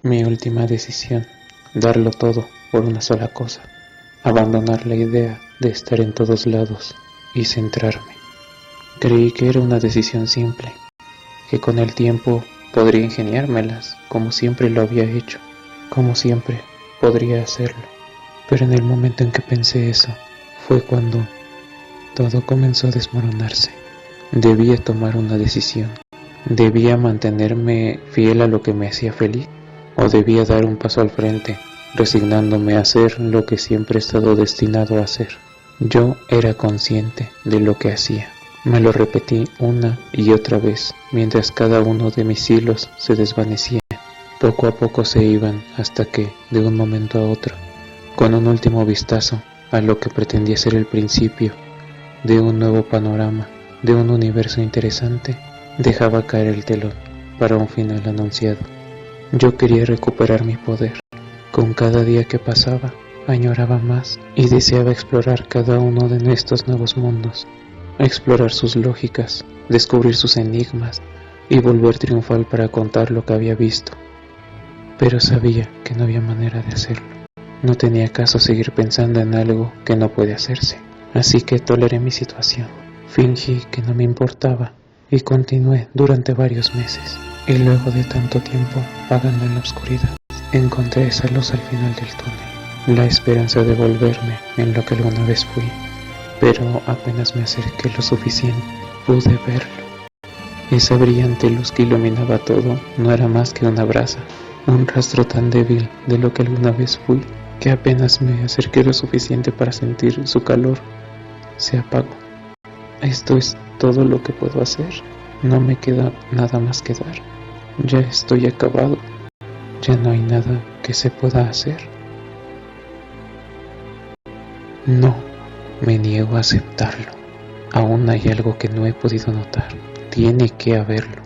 Mi última decisión, darlo todo por una sola cosa, abandonar la idea de estar en todos lados y centrarme. Creí que era una decisión simple, que con el tiempo podría ingeniármelas como siempre lo había hecho, como siempre podría hacerlo. Pero en el momento en que pensé eso, fue cuando todo comenzó a desmoronarse. Debía tomar una decisión. ¿Debía mantenerme fiel a lo que me hacía feliz? ¿O debía dar un paso al frente, resignándome a hacer lo que siempre he estado destinado a hacer? Yo era consciente de lo que hacía. Me lo repetí una y otra vez, mientras cada uno de mis hilos se desvanecía. Poco a poco se iban hasta que, de un momento a otro, con un último vistazo a lo que pretendía ser el principio de un nuevo panorama, de un universo interesante, dejaba caer el telón para un final anunciado. Yo quería recuperar mi poder. Con cada día que pasaba, añoraba más y deseaba explorar cada uno de estos nuevos mundos, explorar sus lógicas, descubrir sus enigmas y volver triunfal para contar lo que había visto. Pero sabía que no había manera de hacerlo. No tenía caso seguir pensando en algo que no puede hacerse. Así que toleré mi situación. Fingí que no me importaba y continué durante varios meses. Y luego de tanto tiempo vagando en la oscuridad, encontré esa luz al final del túnel, la esperanza de volverme en lo que alguna vez fui. Pero apenas me acerqué lo suficiente, pude verlo. Esa brillante luz que iluminaba todo no era más que una brasa, un rastro tan débil de lo que alguna vez fui, que apenas me acerqué lo suficiente para sentir su calor, se apagó. Esto es todo lo que puedo hacer. No me queda nada más que dar. Ya estoy acabado. Ya no hay nada que se pueda hacer. No, me niego a aceptarlo. Aún hay algo que no he podido notar. Tiene que haberlo.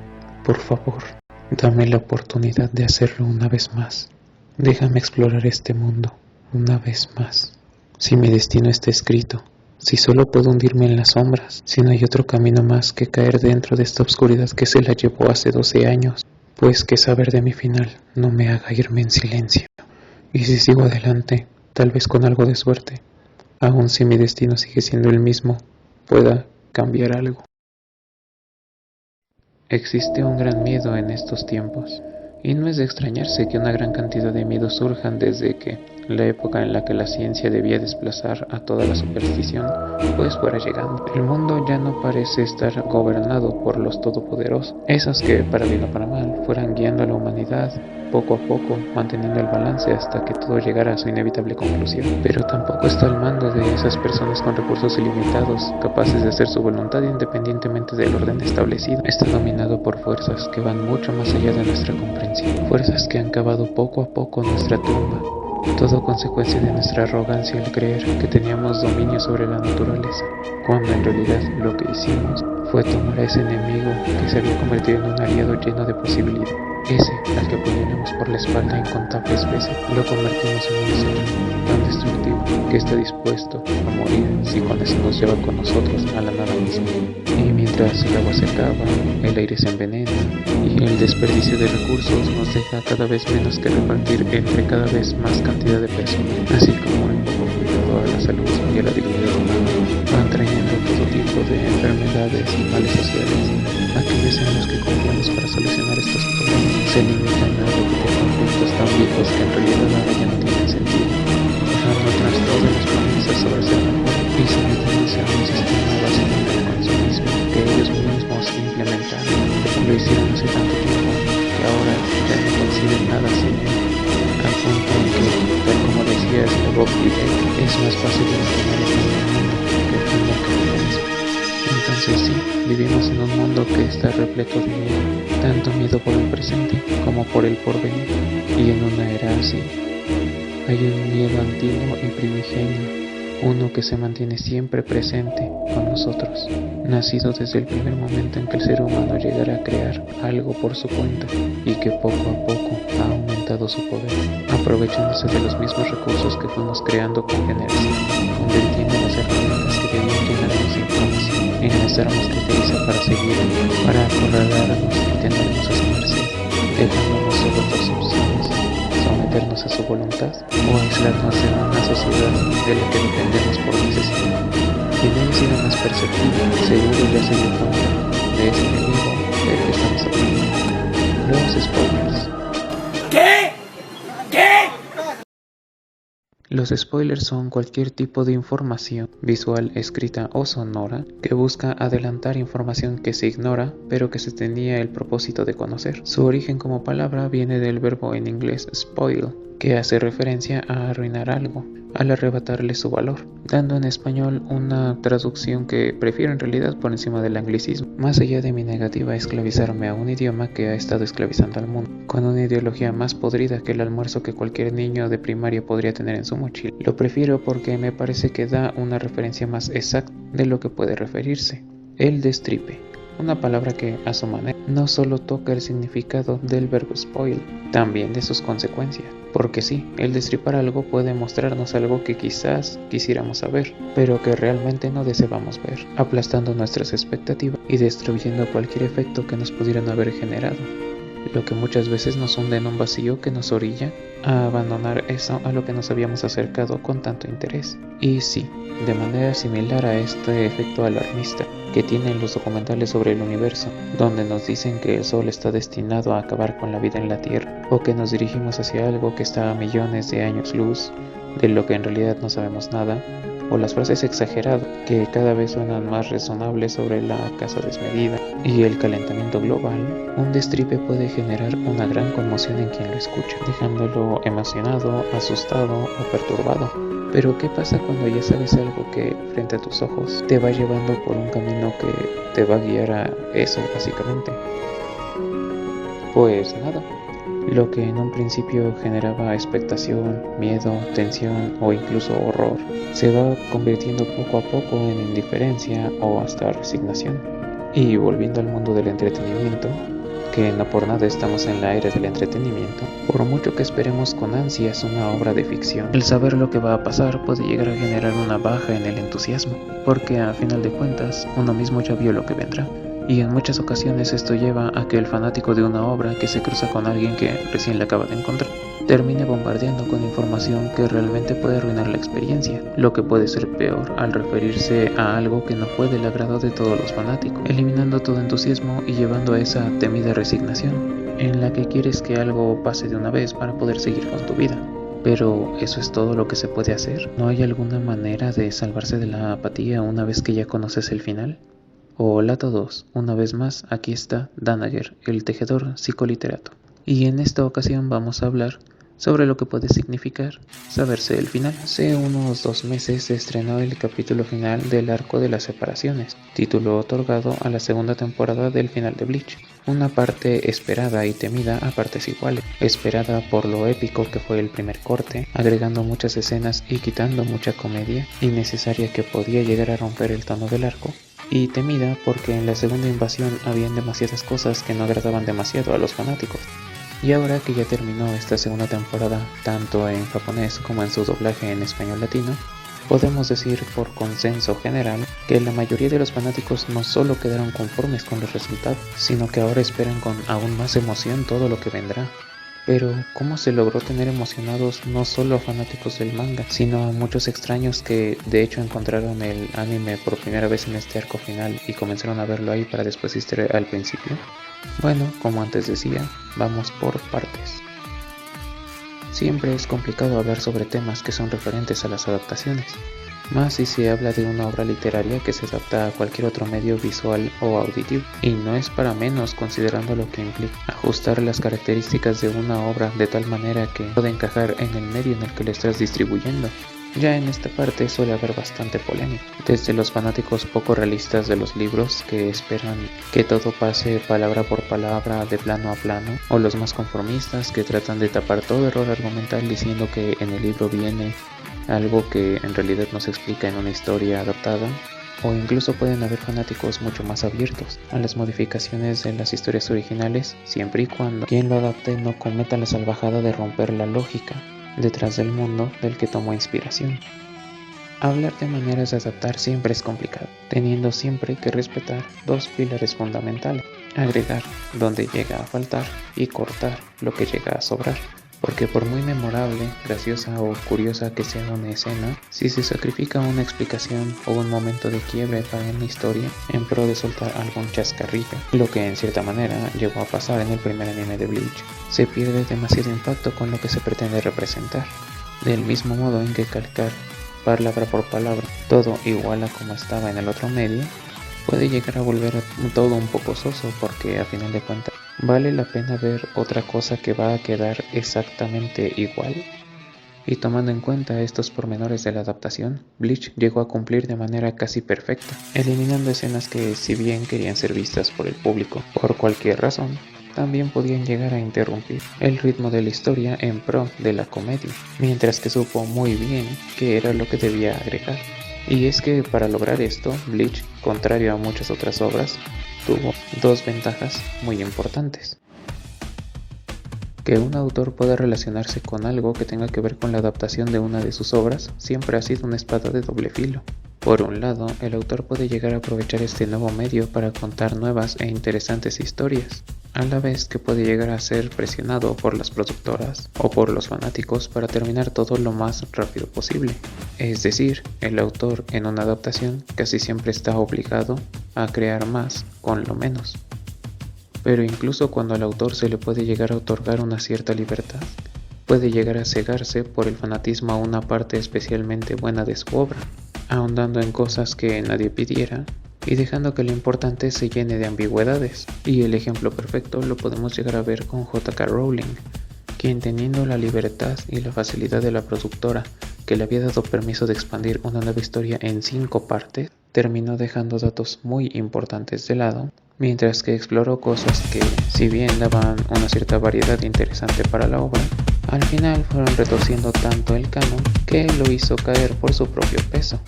Por favor, dame la oportunidad de hacerlo una vez más. Déjame explorar este mundo una vez más. Si mi destino está escrito, si solo puedo hundirme en las sombras, si no hay otro camino más que caer dentro de esta oscuridad que se la llevó hace 12 años, pues que saber de mi final no me haga irme en silencio. Y si sigo adelante, tal vez con algo de suerte, aun si mi destino sigue siendo el mismo, pueda cambiar algo. Existe un gran miedo en estos tiempos, y no es de extrañarse que una gran cantidad de miedos surjan desde que la época en la que la ciencia debía desplazar a toda la superstición, pues fuera llegando. El mundo ya no parece estar gobernado por los todopoderosos, esos que, para bien o para mal, fueran guiando a la humanidad poco a poco, manteniendo el balance hasta que todo llegara a su inevitable conclusión. Pero tampoco está al mando de esas personas con recursos ilimitados, capaces de hacer su voluntad independientemente del orden establecido. Está dominado por fuerzas que van mucho más allá de nuestra comprensión, fuerzas que han cavado poco a poco nuestra tumba, todo consecuencia de nuestra arrogancia al creer que teníamos dominio sobre la naturaleza, cuando en realidad lo que hicimos fue tomar a ese enemigo que se había convertido en un aliado lleno de posibilidades. Ese al que apuñalamos por la espalda incontables veces, lo convertimos en un ser tan destructivo que está dispuesto a morir si con eso nos lleva con nosotros a la nada misma. Y mientras el agua se acaba, el aire se envenena y el desperdicio de recursos nos deja cada vez menos que repartir entre cada vez más cantidad de personas, así como el poco cuidado a la salud y a la dignidad humana, van trayendo todo tipo de enfermedades y males sociales. Aquellos en los que confiamos para solucionar estos problemas se limitan a repetir conflictos tan viejos que en realidad ahora ya no tienen sentido, dejando atrás todas las promesas sobre ser mejor y sometiéndose a un sistema basado en el consumismo que ellos mismos implementaron. Lo hicieron hace tanto tiempo que ahora ya no conciben nada sin él, al punto en que, tal como decía Bob Dylan, es más fácil imaginar el mundo que el mundo que vivimos. Entonces sí, vivimos en un mundo que está repleto de miedo, tanto miedo por el presente como por el porvenir, y en una era así, hay un miedo antiguo y primigenio, uno que se mantiene siempre presente con nosotros, nacido desde el primer momento en que el ser humano llegara a crear algo por su cuenta y que poco a poco ha aumentado su poder, aprovechándose de los mismos recursos que fuimos creando con generación, convirtiendo las herramientas que debían llenarnos de información en las armas que utiliza para seguir, para acorralarnos y tenernos a su merced, dejándonos solo dos opciones: aislarnos de una sociedad de la que dependemos por necesidad. Quien haya sido más perceptivo, seguro ya se dio cuenta de ese enemigo del que estamos hablando: los spoilers. ¿Qué? Los spoilers son cualquier tipo de información visual, escrita o sonora que busca adelantar información que se ignora pero que se tenía el propósito de conocer. Su origen como palabra viene del verbo en inglés spoil, que hace referencia a arruinar algo, al arrebatarle su valor, dando en español una traducción que prefiero en realidad por encima del anglicismo, más allá de mi negativa a esclavizarme a un idioma que ha estado esclavizando al mundo, con una ideología más podrida que el almuerzo que cualquier niño de primaria podría tener en su mochila. Lo prefiero porque me parece que da una referencia más exacta de lo que puede referirse: el destripe. Una palabra que, a su manera, no solo toca el significado del verbo spoil, también de sus consecuencias. Porque sí, el destripar algo puede mostrarnos algo que quizás quisiéramos saber, pero que realmente no deseamos ver, aplastando nuestras expectativas y destruyendo cualquier efecto que nos pudieran haber generado, lo que muchas veces nos hunde en un vacío que nos orilla a abandonar eso a lo que nos habíamos acercado con tanto interés. Y sí, de manera similar a este efecto alarmista que tienen los documentales sobre el universo, donde nos dicen que el Sol está destinado a acabar con la vida en la Tierra, o que nos dirigimos hacia algo que está a millones de años luz, de lo que en realidad no sabemos nada, o las frases exageradas que cada vez suenan más razonables sobre la caza desmedida y el calentamiento global, un destripe puede generar una gran conmoción en quien lo escucha, dejándolo emocionado, asustado o perturbado. Pero ¿qué pasa cuando ya sabes algo que frente a tus ojos te va llevando por un camino que te va a guiar a eso básicamente? Pues nada, lo que en un principio generaba expectación, miedo, tensión o incluso horror, se va convirtiendo poco a poco en indiferencia o hasta resignación. Y volviendo al mundo del entretenimiento, que no por nada estamos en la era del entretenimiento, por mucho que esperemos con ansias una obra de ficción, el saber lo que va a pasar puede llegar a generar una baja en el entusiasmo, porque a final de cuentas uno mismo ya vio lo que vendrá. Y en muchas ocasiones esto lleva a que el fanático de una obra que se cruza con alguien que recién la acaba de encontrar termine bombardeando con información que realmente puede arruinar la experiencia, lo que puede ser peor al referirse a algo que no fue del agrado de todos los fanáticos, eliminando todo entusiasmo y llevando a esa temida resignación, en la que quieres que algo pase de una vez para poder seguir con tu vida. Pero ¿eso es todo lo que se puede hacer? ¿No hay alguna manera de salvarse de la apatía una vez que ya conoces el final? Hola a todos, una vez más aquí está Danager, el tejedor psicoliterato. Y en esta ocasión vamos a hablar sobre lo que puede significar saberse el final. Hace unos 2 meses se estrenó el capítulo final del Arco de las Separaciones, título otorgado a la segunda temporada del final de Bleach. Una parte esperada y temida a partes iguales, esperada por lo épico que fue el primer corte, agregando muchas escenas y quitando mucha comedia innecesaria que podía llegar a romper el tono del arco, y temida porque en la segunda invasión habían demasiadas cosas que no agradaban demasiado a los fanáticos. Y ahora que ya terminó esta segunda temporada, tanto en japonés como en su doblaje en español latino, podemos decir por consenso general que la mayoría de los fanáticos no solo quedaron conformes con los resultados, sino que ahora esperan con aún más emoción todo lo que vendrá. Pero, ¿cómo se logró tener emocionados no solo a fanáticos del manga, sino a muchos extraños que de hecho encontraron el anime por primera vez en este arco final y comenzaron a verlo ahí para después asistir al principio? Bueno, como antes decía, vamos por partes. Siempre es complicado hablar sobre temas que son referentes a las adaptaciones, más si se habla de una obra literaria que se adapta a cualquier otro medio visual o auditivo, y no es para menos considerando lo que implica ajustar las características de una obra de tal manera que pueda encajar en el medio en el que lo estás distribuyendo. Ya en esta parte suele haber bastante polémica, desde los fanáticos poco realistas de los libros que esperan que todo pase palabra por palabra de plano a plano, o los más conformistas que tratan de tapar todo error argumental diciendo que en el libro viene algo que en realidad no se explica en una historia adaptada, o incluso pueden haber fanáticos mucho más abiertos a las modificaciones de las historias originales, siempre y cuando quien lo adapte no cometa la salvajada de romper la lógica detrás del mundo del que tomó inspiración. Hablar de maneras de adaptar siempre es complicado, teniendo siempre que respetar 2 pilares fundamentales: agregar donde llega a faltar y cortar lo que llega a sobrar, porque por muy memorable, graciosa o curiosa que sea una escena, si se sacrifica una explicación o un momento de quiebre para una historia en pro de soltar algún chascarrillo, lo que en cierta manera llegó a pasar en el primer anime de Bleach, se pierde demasiado impacto con lo que se pretende representar. Del mismo modo en que calcar palabra por palabra todo igual a como estaba en el otro medio, puede llegar a volver todo un poco soso, porque a final de cuentas vale la pena ver otra cosa que va a quedar exactamente igual. Y tomando en cuenta estos pormenores de la adaptación, Bleach llegó a cumplir de manera casi perfecta, eliminando escenas que, si bien querían ser vistas por el público por cualquier razón, también podían llegar a interrumpir el ritmo de la historia en pro de la comedia, mientras que supo muy bien qué era lo que debía agregar. Y es que para lograr esto, Bleach, contrario a muchas otras obras, tuvo dos ventajas muy importantes. Que un autor pueda relacionarse con algo que tenga que ver con la adaptación de una de sus obras siempre ha sido una espada de doble filo. Por un lado, el autor puede llegar a aprovechar este nuevo medio para contar nuevas e interesantes historias, a la vez que puede llegar a ser presionado por las productoras o por los fanáticos para terminar todo lo más rápido posible. Es decir, el autor en una adaptación casi siempre está obligado a crear más con lo menos. Pero incluso cuando al autor se le puede llegar a otorgar una cierta libertad, puede llegar a cegarse por el fanatismo a una parte especialmente buena de su obra, ahondando en cosas que nadie pidiera y dejando que lo importante se llene de ambigüedades. Y el ejemplo perfecto lo podemos llegar a ver con J.K. Rowling, quien, teniendo la libertad y la facilidad de la productora que le había dado permiso de expandir una nueva historia en 5 partes, terminó dejando datos muy importantes de lado, mientras que exploró cosas que, si bien daban una cierta variedad interesante para la obra, al final fueron retorciendo tanto el canon que lo hizo caer por su propio peso.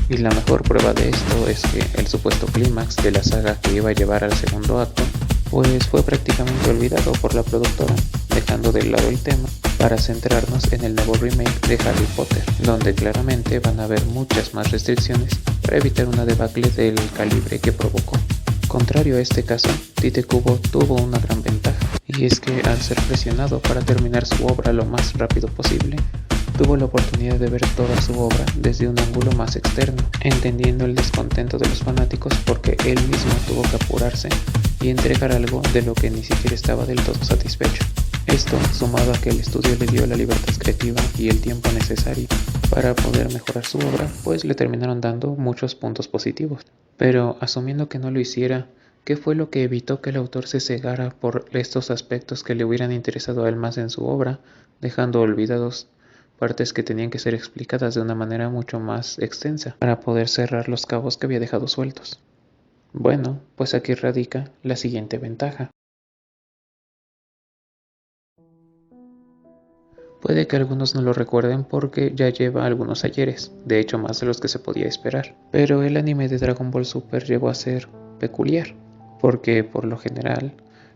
Y la mejor prueba de esto es que el supuesto clímax de la saga que iba a llevar al segundo acto, pues fue prácticamente olvidado por la productora, dejando de lado el tema para centrarnos en el nuevo remake de Harry Potter, donde claramente van a haber muchas más restricciones para evitar una debacle del calibre que provocó. Contrario a este caso, Tite Kubo tuvo una gran ventaja, y es que al ser presionado para terminar su obra lo más rápido posible, tuvo la oportunidad de ver toda su obra desde un ángulo más externo, entendiendo el descontento de los fanáticos porque él mismo tuvo que apurarse y entregar algo de lo que ni siquiera estaba del todo satisfecho. Esto, sumado a que el estudio le dio la libertad creativa y el tiempo necesario para poder mejorar su obra, pues le terminaron dando muchos puntos positivos. Pero asumiendo que no lo hiciera, ¿qué fue lo que evitó que el autor se cegara por estos aspectos que le hubieran interesado a él más en su obra, dejando olvidados partes que tenían que ser explicadas de una manera mucho más extensa para poder cerrar los cabos que había dejado sueltos? Bueno, pues aquí radica la siguiente ventaja. Puede que algunos no lo recuerden porque ya lleva algunos ayeres, de hecho más de los que se podía esperar, pero el anime de Dragon Ball Super llegó a ser peculiar, porque por lo general,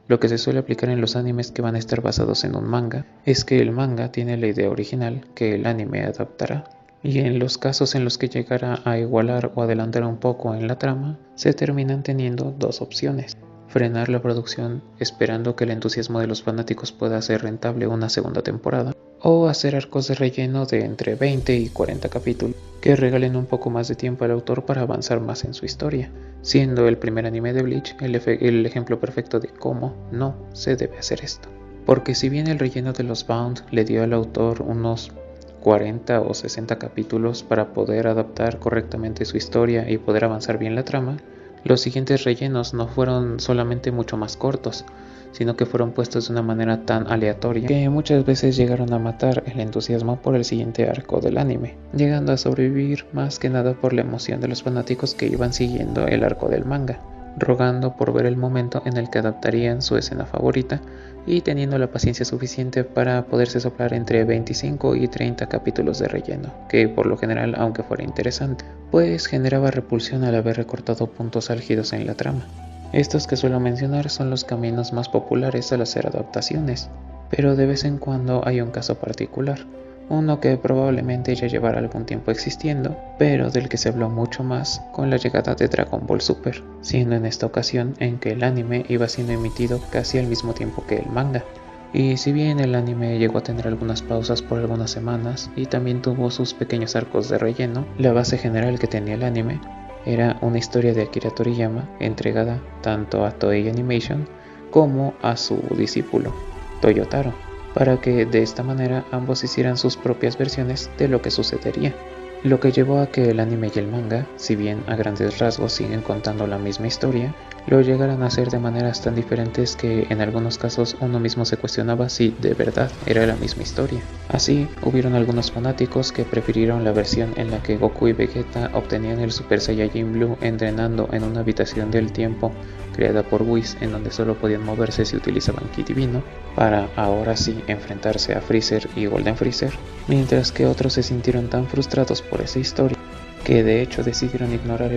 lo que se suele aplicar en los animes que van a estar basados en un manga es que el manga tiene la idea original que el anime adaptará, y en los casos en los que llegara a igualar o adelantar un poco en la trama, se terminan teniendo dos opciones: frenar la producción esperando que el entusiasmo de los fanáticos pueda hacer rentable una segunda temporada, o hacer arcos de relleno de entre 20 y 40 capítulos que regalen un poco más de tiempo al autor para avanzar más en su historia, siendo el primer anime de Bleach el ejemplo perfecto de cómo no se debe hacer esto. Porque si bien el relleno de los Bound le dio al autor unos 40 o 60 capítulos para poder adaptar correctamente su historia y poder avanzar bien la trama, los siguientes rellenos no fueron solamente mucho más cortos, sino que fueron puestos de una manera tan aleatoria que muchas veces llegaron a matar el entusiasmo por el siguiente arco del anime, llegando a sobrevivir más que nada por la emoción de los fanáticos que iban siguiendo el arco del manga, rogando por ver el momento en el que adaptarían su escena favorita y teniendo la paciencia suficiente para poderse soplar entre 25 y 30 capítulos de relleno, que por lo general, aunque fuera interesante, pues generaba repulsión al haber recortado puntos álgidos en la trama. Estos que suelo mencionar son los caminos más populares al hacer adaptaciones, pero de vez en cuando hay un caso particular, uno que probablemente ya llevará algún tiempo existiendo, pero del que se habló mucho más con la llegada de Dragon Ball Super, siendo en esta ocasión en que el anime iba siendo emitido casi al mismo tiempo que el manga, Y si bien el anime llegó a tener algunas pausas por algunas semanas y también tuvo sus pequeños arcos de relleno, la base general que tenía el anime era una historia de Akira Toriyama entregada tanto a Toei Animation como a su discípulo, Toyotaro, para que de esta manera ambos hicieran sus propias versiones de lo que sucedería. Lo que llevó a que el anime y el manga, si bien a grandes rasgos siguen contando la misma historia, lo llegaran a hacer de maneras tan diferentes que en algunos casos uno mismo se cuestionaba si de verdad era la misma historia. Así, hubieron algunos fanáticos que prefirieron la versión en la que Goku y Vegeta obtenían el Super Saiyajin Blue entrenando en una habitación del tiempo creada por Whis, en donde solo podían moverse si utilizaban Ki Divino, para ahora sí enfrentarse a Freezer y Golden Freezer, mientras que otros se sintieron tan frustrados por esa historia que de hecho decidieron ignorar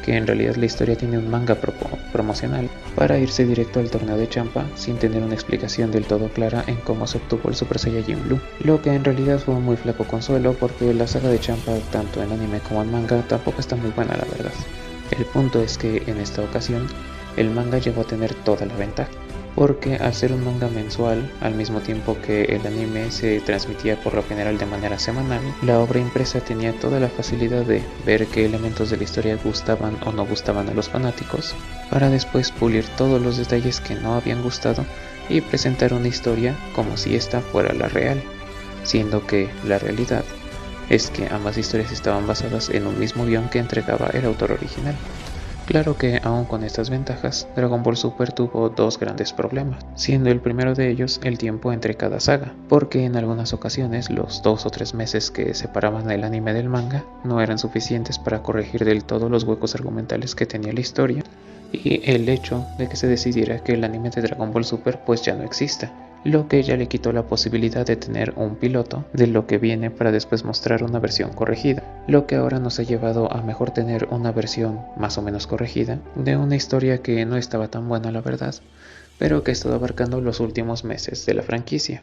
que en realidad la historia tiene un manga promocional para irse directo al torneo de Champa sin tener una explicación del todo clara en cómo se obtuvo el Super Saiyajin Blue, lo que en realidad fue un muy flaco consuelo porque la saga de Champa tanto en anime como en manga tampoco está muy buena la verdad. El punto es que en esta ocasión el manga llegó a tener toda la ventaja, porque al ser un manga mensual, al mismo tiempo que el anime se transmitía por lo general de manera semanal, la obra impresa tenía toda la facilidad de ver qué elementos de la historia gustaban o no gustaban a los fanáticos, para después pulir todos los detalles que no habían gustado y presentar una historia como si esta fuera la real, siendo que la realidad es que ambas historias estaban basadas en un mismo guión que entregaba el autor original. Claro que aún con estas ventajas, Dragon Ball Super tuvo dos grandes problemas, siendo el primero de ellos el tiempo entre cada saga, porque en algunas ocasiones los 2 o 3 meses que separaban el anime del manga no eran suficientes para corregir del todo los huecos argumentales que tenía la historia, y el hecho de que se decidiera que el anime de Dragon Ball Super pues ya no exista, lo que ya le quitó la posibilidad de tener un piloto de lo que viene para después mostrar una versión corregida, lo que ahora nos ha llevado a mejor tener una versión más o menos corregida de una historia que no estaba tan buena la verdad, pero que ha estado abarcando los últimos meses de la franquicia.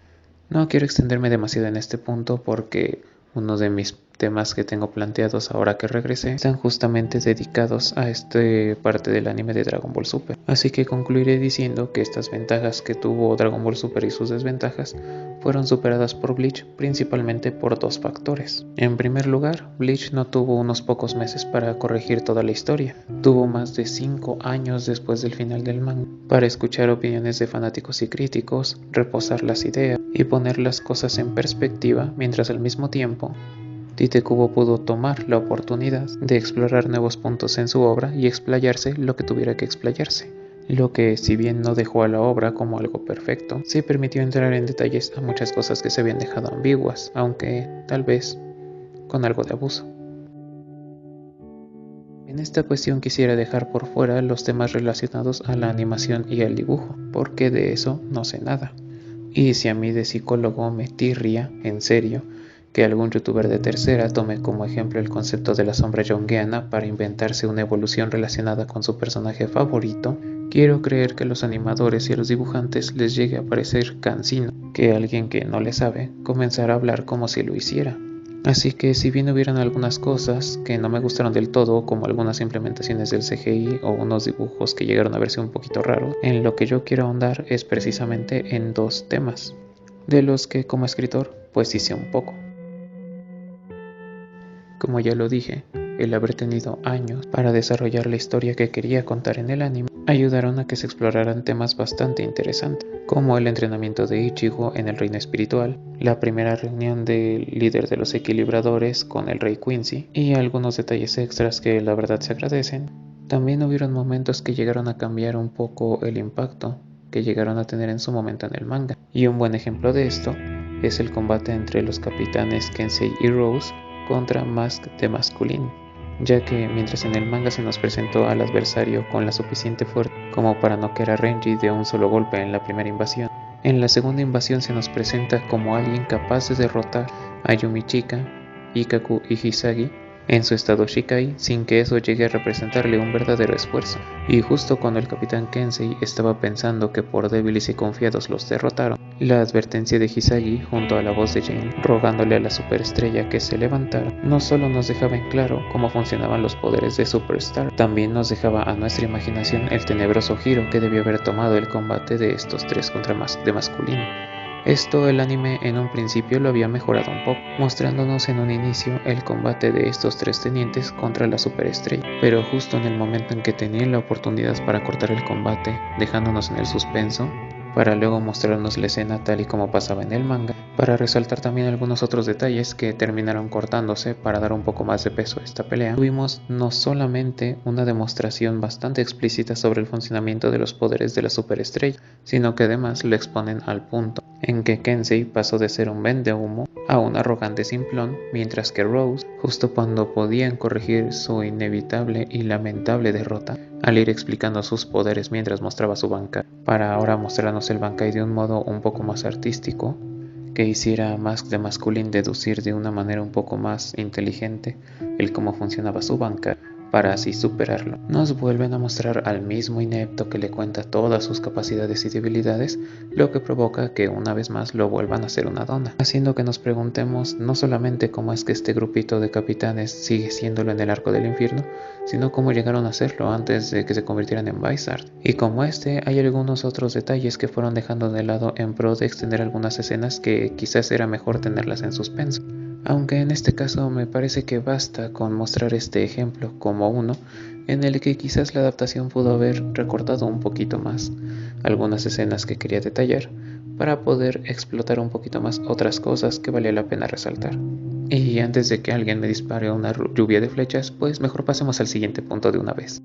No quiero extenderme demasiado en este punto porque uno de mis temas que tengo planteados ahora que regresé están justamente dedicados a esta parte del anime de Dragon Ball Super. Así que concluiré diciendo que estas ventajas que tuvo Dragon Ball Super y sus desventajas fueron superadas por Bleach principalmente por dos factores. En primer lugar, Bleach no tuvo unos pocos meses para corregir toda la historia. Tuvo más de 5 años después del final del manga para escuchar opiniones de fanáticos y críticos, reposar las ideas y poner las cosas en perspectiva, mientras al mismo tiempo Tite Kubo pudo tomar la oportunidad de explorar nuevos puntos en su obra y explayarse lo que tuviera que explayarse, lo que, si bien no dejó a la obra como algo perfecto, sí permitió entrar en detalles a muchas cosas que se habían dejado ambiguas, aunque tal vez con algo de abuso. En esta cuestión quisiera dejar por fuera los temas relacionados a la animación y al dibujo, porque de eso no sé nada. Y si a mí de psicólogo me tirria, en serio, que algún youtuber de tercera tome como ejemplo el concepto de la sombra junguiana para inventarse una evolución relacionada con su personaje favorito, quiero creer que a los animadores y a los dibujantes les llegue a parecer cansino que alguien que no le sabe comenzara a hablar como si lo hiciera. Así que si bien hubieran algunas cosas que no me gustaron del todo, como algunas implementaciones del CGI o unos dibujos que llegaron a verse un poquito raros, en lo que yo quiero ahondar es precisamente en dos temas, de los que como escritor pues sí sé un poco. Como ya lo dije, el haber tenido años para desarrollar la historia que quería contar en el anime ayudaron a que se exploraran temas bastante interesantes, como el entrenamiento de Ichigo en el reino espiritual, la primera reunión del líder de los equilibradores con el rey Quincy y algunos detalles extras que la verdad se agradecen. También hubieron momentos que llegaron a cambiar un poco el impacto que llegaron a tener en su momento en el manga, y un buen ejemplo de esto es el combate entre los capitanes Kensei y Rose contra Mask de Masculine, ya que mientras en el manga se nos presentó al adversario con la suficiente fuerza como para noquear a Renji de un solo golpe en la primera invasión, en la segunda invasión se nos presenta como alguien capaz de derrotar a Yumichika, Ikkaku y Hisagi en su estado Shikai sin que eso llegue a representarle un verdadero esfuerzo. Y justo cuando el capitán Kensei estaba pensando que por débiles y confiados los derrotaron, la advertencia de Hisagi junto a la voz de Jane rogándole a la superestrella que se levantara no solo nos dejaba en claro cómo funcionaban los poderes de Superstar, también nos dejaba a nuestra imaginación el tenebroso giro que debió haber tomado el combate de estos tres contra de masculino. Esto el anime en un principio lo había mejorado un poco, mostrándonos en un inicio el combate de estos tres tenientes contra la superestrella, pero justo en el momento en que tenían la oportunidad para cortar el combate, dejándonos en el suspenso, para luego mostrarnos la escena tal y como pasaba en el manga, para resaltar también algunos otros detalles que terminaron cortándose para dar un poco más de peso a esta pelea, tuvimos no solamente una demostración bastante explícita sobre el funcionamiento de los poderes de la superestrella, sino que además lo exponen al punto en que Kensei pasó de ser un vendehumo a un arrogante simplón, mientras que Rose, justo cuando podían corregir su inevitable y lamentable derrota, al ir explicando sus poderes mientras mostraba su Bankai, para ahora mostrarnos el Bankai de un modo un poco más artístico, que hiciera más de masculino deducir de una manera un poco más inteligente el cómo funcionaba su Bankai, para así superarlo. Nos vuelven a mostrar al mismo inepto que le cuenta todas sus capacidades y debilidades, lo que provoca que una vez más lo vuelvan a hacer una dona, haciendo que nos preguntemos no solamente cómo es que este grupito de capitanes sigue siéndolo en el arco del infierno, sino cómo llegaron a hacerlo antes de que se convirtieran en Vizard. Y como hay algunos otros detalles que fueron dejando de lado en pro de extender algunas escenas que quizás era mejor tenerlas en suspenso. Aunque en este caso me parece que basta con mostrar este ejemplo como uno en el que quizás la adaptación pudo haber recortado un poquito más algunas escenas que quería detallar para poder explotar un poquito más otras cosas que valía la pena resaltar. Y antes de que alguien me dispare una lluvia de flechas, pues mejor pasemos al siguiente punto de una vez.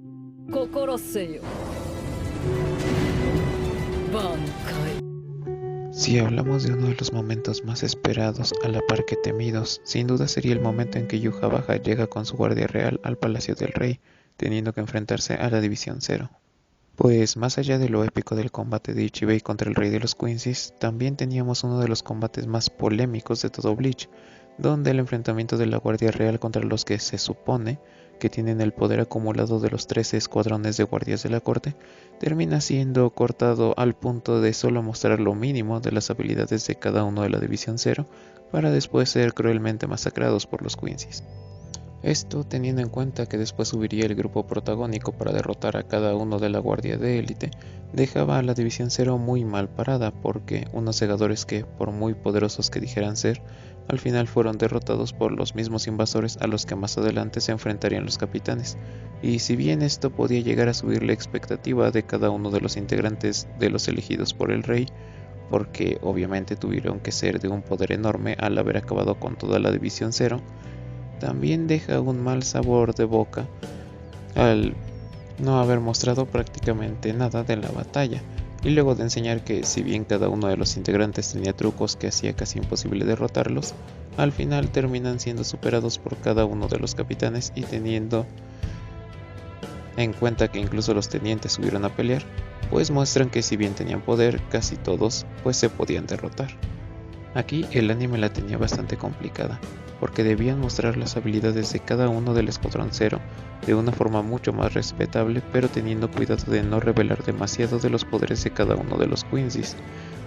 Si hablamos de uno de los momentos más esperados a la par que temidos, sin duda sería el momento en que Yuha Baja llega con su guardia real al Palacio del Rey, teniendo que enfrentarse a la División Zero. Pues más allá de lo épico del combate de Ichibei contra el Rey de los Quincy's, también teníamos uno de los combates más polémicos de todo Bleach, donde el enfrentamiento de la Guardia Real contra los que se supone que tienen el poder acumulado de los 13 escuadrones de guardias de la corte, termina siendo cortado al punto de solo mostrar lo mínimo de las habilidades de cada uno de la División Zero, para después ser cruelmente masacrados por los Quincy's. Esto teniendo en cuenta que después subiría el grupo protagónico para derrotar a cada uno de la guardia de élite, dejaba a la División Zero muy mal parada porque unos segadores que, por muy poderosos que dijeran ser, al final fueron derrotados por los mismos invasores a los que más adelante se enfrentarían los capitanes, y si bien esto podía llegar a subir la expectativa de cada uno de los integrantes de los elegidos por el rey, porque obviamente tuvieron que ser de un poder enorme al haber acabado con toda la División Zero, también deja un mal sabor de boca al no haber mostrado prácticamente nada de la batalla, y luego de enseñar que si bien cada uno de los integrantes tenía trucos que hacía casi imposible derrotarlos, al final terminan siendo superados por cada uno de los capitanes, y teniendo en cuenta que incluso los tenientes subieron a pelear, pues muestran que si bien tenían poder, casi todos pues se podían derrotar. Aquí el anime la tenía bastante complicada, porque debían mostrar las habilidades de cada uno del Escuadrón Zero de una forma mucho más respetable, pero teniendo cuidado de no revelar demasiado de los poderes de cada uno de los Quincy's,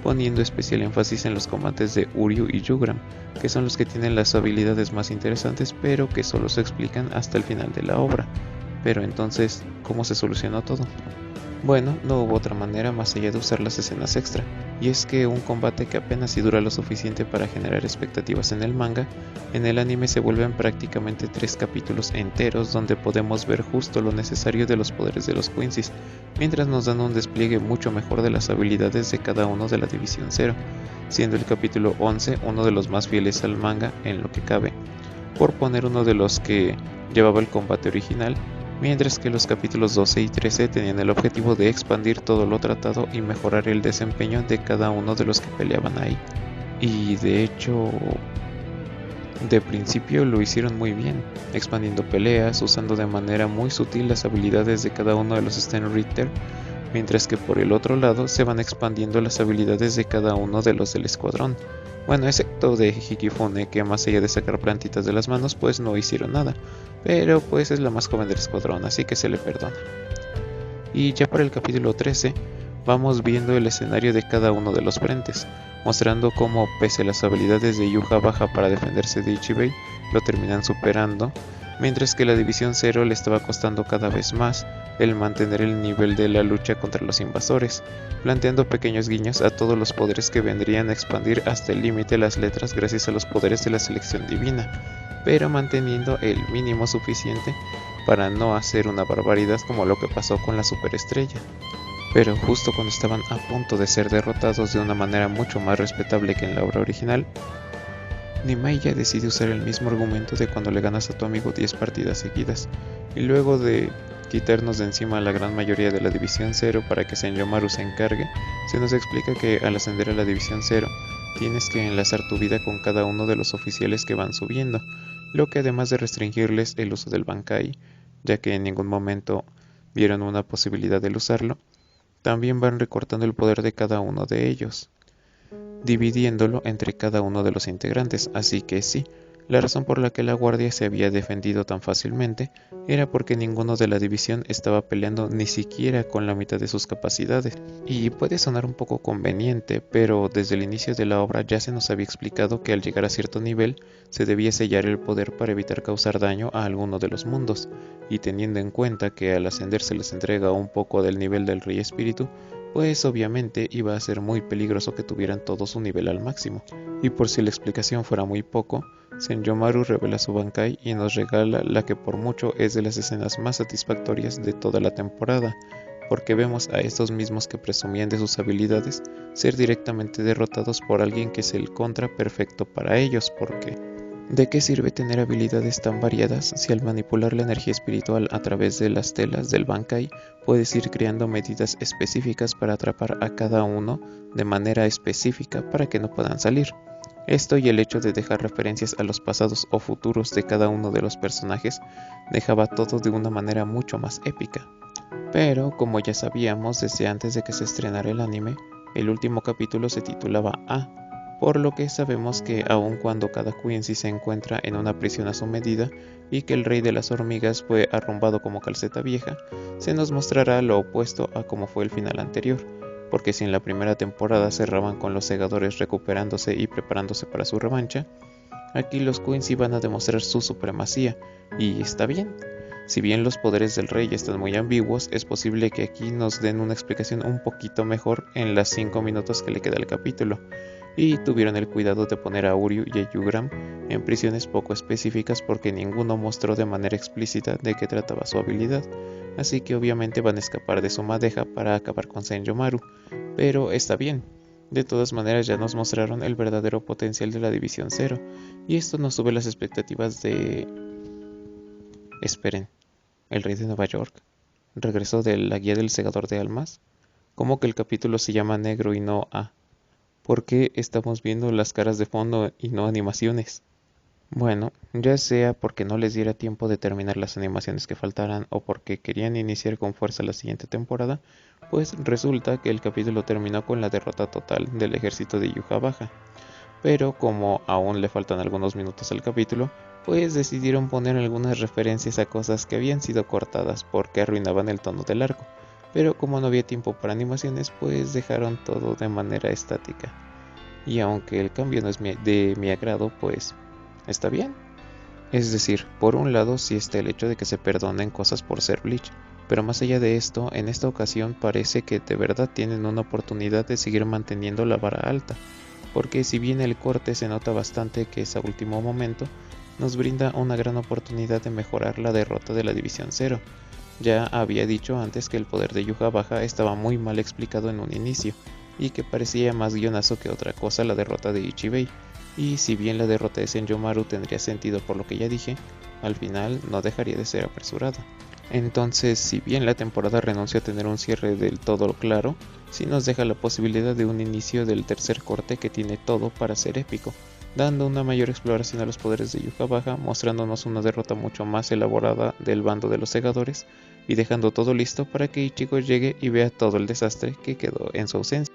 poniendo especial énfasis en los combates de Uryu y Yugram, que son los que tienen las habilidades más interesantes, pero que solo se explican hasta el final de la obra. Pero entonces, ¿cómo se solucionó todo? Bueno, no hubo otra manera más allá de usar las escenas extra, y es que un combate que apenas si dura lo suficiente para generar expectativas en el manga, en el anime se vuelven prácticamente 3 capítulos enteros donde podemos ver justo lo necesario de los poderes de los Quincy's, mientras nos dan un despliegue mucho mejor de las habilidades de cada uno de la División Zero, siendo el capítulo 11 uno de los más fieles al manga en lo que cabe, por poner uno de los que llevaba el combate original, mientras que los capítulos 12 y 13 tenían el objetivo de expandir todo lo tratado y mejorar el desempeño de cada uno de los que peleaban ahí. Y de hecho, de principio lo hicieron muy bien, expandiendo peleas, usando de manera muy sutil las habilidades de cada uno de los Stenritter, mientras que por el otro lado se van expandiendo las habilidades de cada uno de los del escuadrón, Bueno, excepto de Hikifune, que más allá de sacar plantitas de las manos, pues no hicieron nada, pero pues es la más joven del escuadrón, así que se le perdona. Y ya para el capítulo 13, vamos viendo el escenario de cada uno de los frentes, mostrando cómo pese a las habilidades de Yuha Baja para defenderse de Ichibei, lo terminan superando, mientras que la División Zero le estaba costando cada vez más el mantener el nivel de la lucha contra los invasores, planteando pequeños guiños a todos los poderes que vendrían a expandir hasta el límite las letras gracias a los poderes de la selección divina, pero manteniendo el mínimo suficiente para no hacer una barbaridad como lo que pasó con la superestrella. Pero justo cuando estaban a punto de ser derrotados de una manera mucho más respetable que en la obra original, Nimaiya decide usar el mismo argumento de cuando le ganas a tu amigo 10 partidas seguidas, y luego de quitarnos de encima a la gran mayoría de la División Zero para que Senjomaru se encargue, se nos explica que al ascender a la División Zero, tienes que enlazar tu vida con cada uno de los oficiales que van subiendo, lo que además de restringirles el uso del Bankai, ya que en ningún momento vieron una posibilidad de usarlo, también van recortando el poder de cada uno de ellos, dividiéndolo entre cada uno de los integrantes, así que sí, la razón por la que la guardia se había defendido tan fácilmente era porque ninguno de la división estaba peleando ni siquiera con la mitad de sus capacidades. Y puede sonar un poco conveniente, pero desde el inicio de la obra ya se nos había explicado que al llegar a cierto nivel se debía sellar el poder para evitar causar daño a alguno de los mundos, y teniendo en cuenta que al ascender se les entrega un poco del nivel del Rey Espíritu, pues obviamente iba a ser muy peligroso que tuvieran todo su nivel al máximo. Y por si la explicación fuera muy poco, Senjomaru revela su Bankai y nos regala la que por mucho es de las escenas más satisfactorias de toda la temporada, porque vemos a estos mismos que presumían de sus habilidades ser directamente derrotados por alguien que es el contra perfecto para ellos, porque ¿de qué sirve tener habilidades tan variadas si al manipular la energía espiritual a través de las telas del Bankai puedes ir creando medidas específicas para atrapar a cada uno de manera específica para que no puedan salir? Esto y el hecho de dejar referencias a los pasados o futuros de cada uno de los personajes dejaba todo de una manera mucho más épica. Pero, como ya sabíamos desde antes de que se estrenara el anime, el último capítulo se titulaba A, por lo que sabemos que aun cuando cada Quincy se encuentra en una prisión a su medida y que el rey de las hormigas fue arrumbado como calceta vieja, se nos mostrará lo opuesto a como fue el final anterior, porque si en la primera temporada cerraban con los segadores recuperándose y preparándose para su revancha, aquí los Quincy van a demostrar su supremacía, y está bien. Si bien los poderes del rey están muy ambiguos, es posible que aquí nos den una explicación un poquito mejor en las 5 minutos que le queda al capítulo, y tuvieron el cuidado de poner a Uryu y a Yugram en prisiones poco específicas porque ninguno mostró de manera explícita de qué trataba su habilidad, así que obviamente van a escapar de su madeja para acabar con Senjomaru, pero está bien. De todas maneras ya nos mostraron el verdadero potencial de la División Zero, y esto nos sube las expectativas de... Esperen, ¿el rey de Nueva York regresó de la guía del segador de almas? ¿Cómo que el capítulo se llama negro y no A? ¿Por qué estamos viendo las caras de fondo y no animaciones? Bueno, ya sea porque no les diera tiempo de terminar las animaciones que faltaran o porque querían iniciar con fuerza la siguiente temporada, pues resulta que el capítulo terminó con la derrota total del ejército de Yuha Baja. Pero como aún le faltan algunos minutos al capítulo, pues decidieron poner algunas referencias a cosas que habían sido cortadas porque arruinaban el tono del arco. Pero como no había tiempo para animaciones, pues dejaron todo de manera estática. Y aunque el cambio no es de mi agrado, pues está bien. Es decir, por un lado sí está el hecho de que se perdonen cosas por ser Bleach, pero más allá de esto, en esta ocasión parece que de verdad tienen una oportunidad de seguir manteniendo la vara alta, porque si bien el corte se nota bastante que es a último momento, nos brinda una gran oportunidad de mejorar la derrota de la División Zero. Ya había dicho antes que el poder de Yuha Baja estaba muy mal explicado en un inicio, y que parecía más guionazo que otra cosa la derrota de Ichibei, y si bien la derrota de Senjomaru tendría sentido por lo que ya dije, al final no dejaría de ser apresurada. Entonces, si bien la temporada renuncia a tener un cierre del todo claro, sí nos deja la posibilidad de un inicio del tercer corte que tiene todo para ser épico, dando una mayor exploración a los poderes de Yuha Baja, mostrándonos una derrota mucho más elaborada del bando de los segadores, y dejando todo listo para que Ichigo llegue y vea todo el desastre que quedó en su ausencia.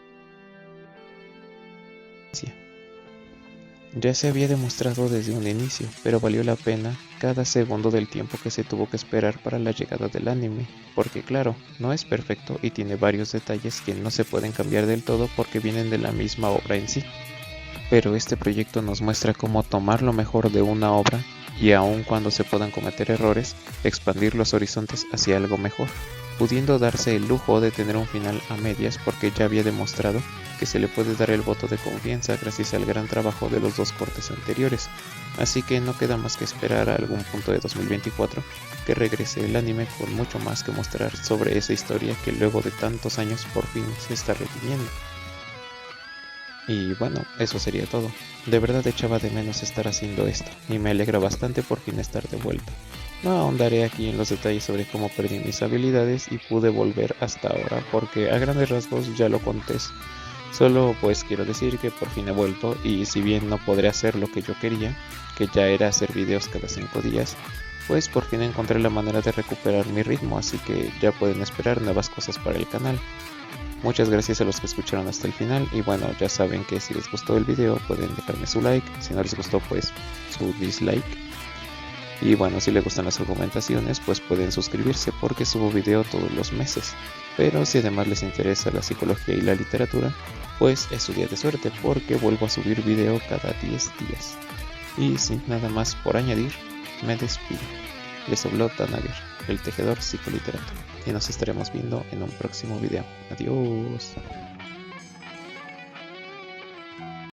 Ya se había demostrado desde un inicio, pero valió la pena cada segundo del tiempo que se tuvo que esperar para la llegada del anime, porque claro, no es perfecto y tiene varios detalles que no se pueden cambiar del todo porque vienen de la misma obra en sí. Pero este proyecto nos muestra cómo tomar lo mejor de una obra y aun cuando se puedan cometer errores, expandir los horizontes hacia algo mejor, pudiendo darse el lujo de tener un final a medias porque ya había demostrado que se le puede dar el voto de confianza gracias al gran trabajo de los dos cortes anteriores, así que no queda más que esperar a algún punto de 2024 que regrese el anime con mucho más que mostrar sobre esa historia que luego de tantos años por fin se está redimiendo. Y bueno, eso sería todo. De verdad echaba de menos estar haciendo esto, y me alegra bastante por fin estar de vuelta. No ahondaré aquí en los detalles sobre cómo perdí mis habilidades y pude volver hasta ahora, porque a grandes rasgos ya lo conté. Solo pues quiero decir que por fin he vuelto, y si bien no podré hacer lo que yo quería, que ya era hacer videos cada 5 días, pues por fin encontré la manera de recuperar mi ritmo, así que ya pueden esperar nuevas cosas para el canal. Muchas gracias a los que escucharon hasta el final y bueno, ya saben que si les gustó el video pueden dejarme su like, si no les gustó pues su dislike. Y bueno, si les gustan las argumentaciones pues pueden suscribirse porque subo video todos los meses. Pero si además les interesa la psicología y la literatura, pues es su día de suerte porque vuelvo a subir video cada 10 días. Y sin nada más por añadir, me despido. Les habló Tanager, el tejedor psicoliterato, y nos estaremos viendo en un próximo video. Adiós.